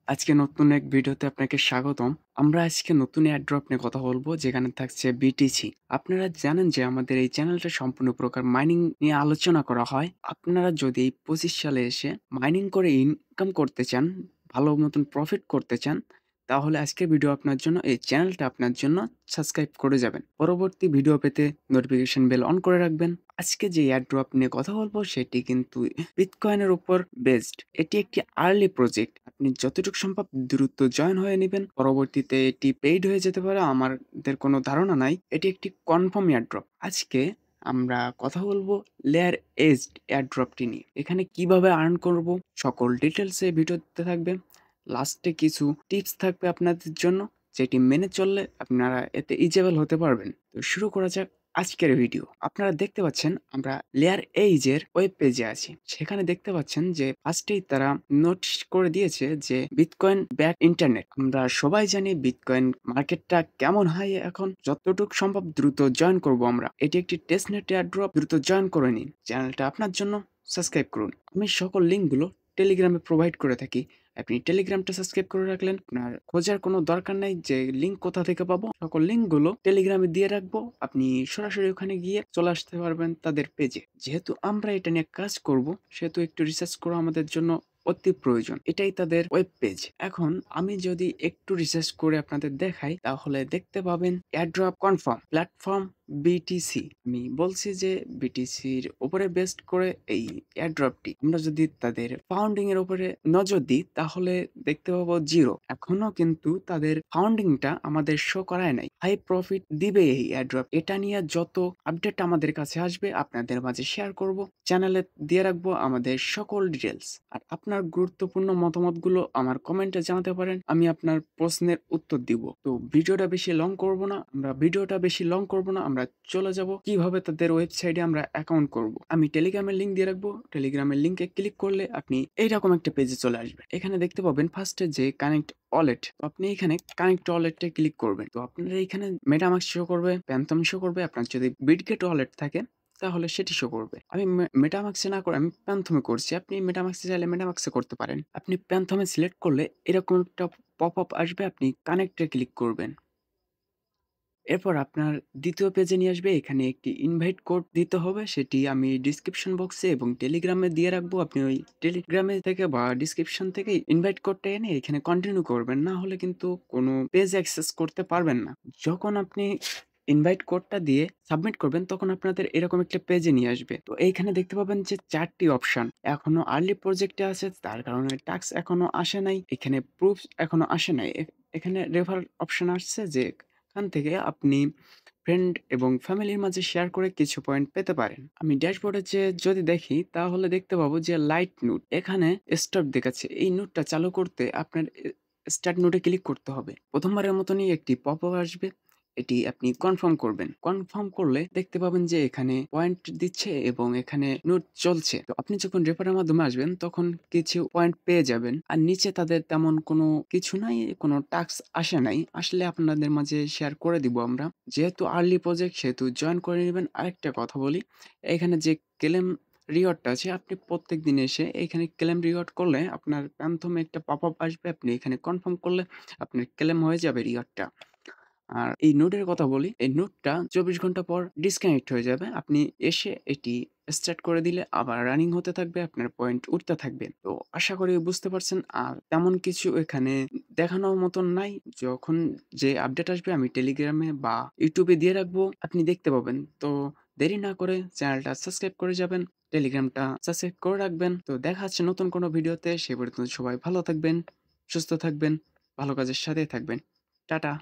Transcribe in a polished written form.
আজকে নতুন এক ভিডিওতে আপনাকে স্বাগতম। আমরা আজকে নতুন এয়ারড্রপ নিয়ে কথা বলবো যেখানে থাকছে বিটিসি। আপনারা জানেন যে আমাদের এই চ্যানেলটা সম্পূর্ণ প্রকার মাইনিং নিয়ে আলোচনা করা হয়। আপনারা যদি এই ২৫ সালে এসে মাইনিং করে ইনকাম করতে চান, ভালো মতন প্রফিট করতে চান, তাহলে আজকের ভিডিও আপনার জন্য, এই চ্যানেলটা আপনার জন্য সাবস্ক্রাইব করে যাবেন। পরবর্তী ভিডিও পেতে নোটিফিকেশন বেল অন করে রাখবেন। আজকে যে এয়ারড্রপ নিয়ে কথা বলবো সেটি কিন্তু বিটকয়েনের উপর বেসড। এটি একটি আর্লি প্রজেক্ট। আপনি যতটুকু সম্ভব দ্রুত জয়েন হয়ে নিবেন। পরবর্তীতে এটি পেইড হয়ে যেতে পারে, আমাদের কোনো ধারণা নাই। এটি একটি কনফার্ম এয়ারড্রপ। আজকে আমরা কথা বলবো লেয়ার এজড এয়ারড্রপটি নিয়ে। এখানে কিভাবে আর্ন করব সকল ডিটেলস এই ভিডিওতে থাকবে। লাস্টে কিছু টিপস থাকবে আপনাদের জন্য, যেটি মেনে চললে আপনারা এতে ইজেবল হতে পারবেন। তো শুরু করা যাক আজকের ভিডিও। আপনারা দেখতে পাচ্ছেন আমরা লেয়ার এইজের ওয়েব পেজে আছি। সেখানে দেখতে পাচ্ছেন যে ফার্স্টেই তারা নোটিস করে দিয়েছে যে বিটকয়েন ব্যাক ইন্টারনেট। আমরা সবাই জানি বিটকয়েন মার্কেটটা কেমন হয় এখন। যতটুকু সম্ভব দ্রুত জয়েন করব আমরা। এটি একটি টেস্টনেট এয়ারড্রপ, দ্রুত জয়েন করে নিন। চ্যানেলটা আপনার জন্য, সাবস্ক্রাইব করুন। আমি সকল লিঙ্কগুলো টেলিগ্রামে প্রোভাইড করে থাকি। আপনি টেলিগ্রামটা সাবস্ক্রাইব করে রাখলেন। আপনার খোঁজার কোনো দরকার নাই যে লিঙ্ক কোথা থেকে পাবো। সকল লিঙ্কগুলো টেলিগ্রামে দিয়ে রাখবো। আপনি সরাসরি ওখানে গিয়ে চলে আসতে পারবেন তাদের পেজে। যেহেতু আমরা এটা নিয়ে কাজ করব, সেহেতু একটু রিসার্চ করা আমাদের জন্য অতি প্রয়োজন। এটাই তাদের ওয়েব পেজ। এখন আমি যদি একটু রিসার্চ করে আপনাদের দেখাই, তাহলে দেখতে পাবেন এয়ারড্রপ কনফার্ম প্ল্যাটফর্ম বিটিসি। আমি বলছি যে বিটিসির উপরে বেস্ট করে এই এয়ারড্রপটি। আমরা যদি তাদের ফাউন্ডিং এর উপরে নজর দিই, তাহলে দেখতে পাবো জিরো। এখনো কিন্তু তাদের ফাউন্ডিংটা আমাদের শো করায় নাই। হাই প্রফিট দিবে এই এয়ারড্রপ। এটা নিয়ে যত আপডেট আমাদের কাছে আসবে আপনাদের মাঝে শেয়ার করব। চ্যানেলে দিয়ে রাখবো আমাদের সকল ডিটেলস। আর আপনার গুরুত্বপূর্ণ মতামতগুলো আমার কমেন্টে জানাতে পারেন। আমি আপনার প্রশ্নের উত্তর দিব। তো ভিডিওটা বেশি লং করব না। আমরা চলে যাব কিভাবে তাদের ওয়েবসাইটে আমরা অ্যাকাউন্ট করব। আমি টেলিগ্রামের লিংক দিয়ে রাখবো। টেলিগ্রামের লিংকে ক্লিক করলে আপনি এইরকম একটা পেজে চলে আসবেন। এখানে দেখতে পাবেন ফার্স্টে যে কানেক্ট ওয়ালেট। তো আপনি এখানে কানেক্ট ওয়ালেটে ক্লিক করবেন। তো আপনার এখানে মেটামাস্ক শো করবে, প্যান্থম শো করবে। আপনার যদি বিটগেট ওয়ালেট থাকে তাহলে সেটি শো করবে। আমি মেটামাস্কে না করে আমি প্যান্থমে করছি। আপনি মেটামাস্কে চাইলে মেটামাস্কে করতে পারেন। আপনি প্যান্থমে সিলেক্ট করলে এরকম একটা পপ-আপ আসবে। আপনি কানেক্টে ক্লিক করবেন। এরপর আপনার দ্বিতীয় পেজে নিয়ে আসবে। এখানে একটি ইনভাইট কোড দিতে হবে। সেটি আমি ডিসক্রিপশন বক্সে এবং টেলিগ্রামে দিয়ে রাখবো। আপনি ওই টেলিগ্রামে থেকে বা ডিসক্রিপশন থেকে ইনভাইট কোডটা এনে এখানে কন্টিনিউ করবেন। না হলে কিন্তু কোনো পেজ অ্যাক্সেস করতে পারবেন না। যখন আপনি ইনভাইট কোডটা দিয়ে সাবমিট করবেন, তখন আপনাদের এরকম একটা পেজে নিয়ে আসবে। তো এইখানে দেখতে পাবেন যে ৪ টি অপশন। এখনো আর্লি প্রজেক্টে আছে, তার কারণে টাস্ক এখনো আসে নাই। এখানে প্রুফ এখনো আসে নাই। এখানে রেফার অপশন আসছে যে এখান থেকে আপনি ফ্রেন্ড এবং ফ্যামিলির মাঝে শেয়ার করে কিছু পয়েন্ট পেতে পারেন। আমি ড্যাশবোর্ডে যদি দেখি, তাহলে দেখতে পাবো যে লাইট নোট এখানে স্টার্ট দেখাচ্ছে। এই নোটটা চালু করতে আপনার স্টার্ট নোটে ক্লিক করতে হবে। প্রথমবারের মতনই একটি পপ-আপ আসবে। এটি আপনি কনফার্ম করবেন। কনফার্ম করলে দেখতে পাবেন যে এখানে পয়েন্ট দিচ্ছে এবং এখানে নোট চলছে। তো আপনি যখন রেফারের মাধ্যমে আসবেন, তখন কিছু পয়েন্ট পেয়ে যাবেন। আর নিচে তাদের তেমন কোনো কিছু নাই, কোনো টাস্ক আসে নাই। আসলে আপনাদের মাঝে শেয়ার করে দিব আমরা। যেহেতু আর্লি প্রজেক্ট, সেহেতু জয়েন করে নিবেন। আরেকটা কথা বলি, এখানে যে ক্লেম রিওয়ার্ডটা আছে, আপনি প্রত্যেকদিন এসে এখানে ক্লেম রিওয়ার্ড করলে আপনার প্যান্থমে একটা পপ-আপ আসবে। আপনি এখানে কনফার্ম করলে আপনার ক্লেম হয়ে যাবে রিওয়ার্ডটা। আর এই নোটের কথা বলি, এই নোটটা ২৪ ঘন্টা পর ডিসকানেক্ট হয়ে যাবে। আপনি এসে এটি স্টার্ট করে দিলে আবার রানিং হতে থাকবে, আপনার পয়েন্ট উঠতে থাকবে। তো আশা করি বুঝতে পারছেন। আর তেমন কিছু এখানে দেখানোর মতন নাই। যখন যে আপডেট আসবে আমি টেলিগ্রামে বা ইউটিউবে দিয়ে রাখবো, আপনি দেখতে পাবেন। তো দেরি না করে চ্যানেলটা সাবস্ক্রাইব করে যাবেন, টেলিগ্রামটা সাবস্ক্রাইব করে রাখবেন। তো দেখা হচ্ছে নতুন কোনো ভিডিওতে। সে পর্যন্ত সবাই ভালো থাকবেন, সুস্থ থাকবেন, ভালো কাজের সাথে থাকবেন। টাটা।